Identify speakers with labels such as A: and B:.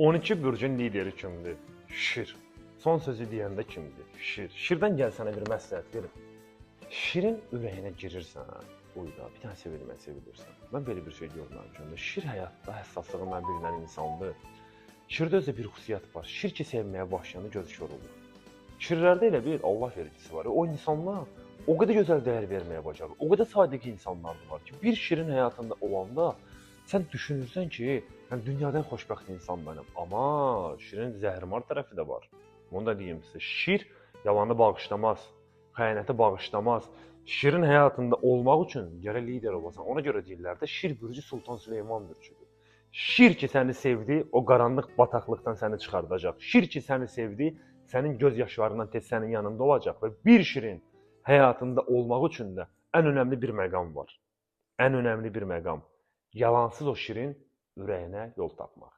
A: 12 bürcün lideri kimdir? Şir. Son sözü deyəndə kimdir? Şir. Şirdən gəl sənə bir məsləhət verim. Şirin ürəyinə girirsən, uyda, bir dənə sevilirsən. Mən belə bir şey görməmişəm. Şir həyatda həssaslığı bilinən insandır. Şirdə özü bir xüsusiyyət var. Şir ki sevməyə başlayanda gözü kor olur. Şirlərdə elə bir Allah vergisi var. O insanlar o qədər gözəl dəyər verməyə bacarır. O qədər sadiq insanlar var ki, bir şirin həyatında olanda sən düşünürsən ki, mən dünyadan xoşbəxt insan mənəm. Amma şirin zəhrimar tərəfi də var. Onu da deyim sizə. Şir yalanı bağışlamaz, xəyanəti bağışlamaz. Şirin həyatında olmaq üçün gərək lider olasan. Ona görə deyirlər də Şir bürcü Sultan Süleyman bürcüdür. Şir ki səni sevdi, o qaranlıq bataqlıqdan səni çıxardacaq. Şir ki səni sevdi, sənin göz yaşlarından tez sənin yanında olacaq və bir şirin həyatında olmaq üçün də ən önəmli bir məqam var. Ən önəmli bir məqam. Yalansız o şirin ürəyinə yol tapmaq.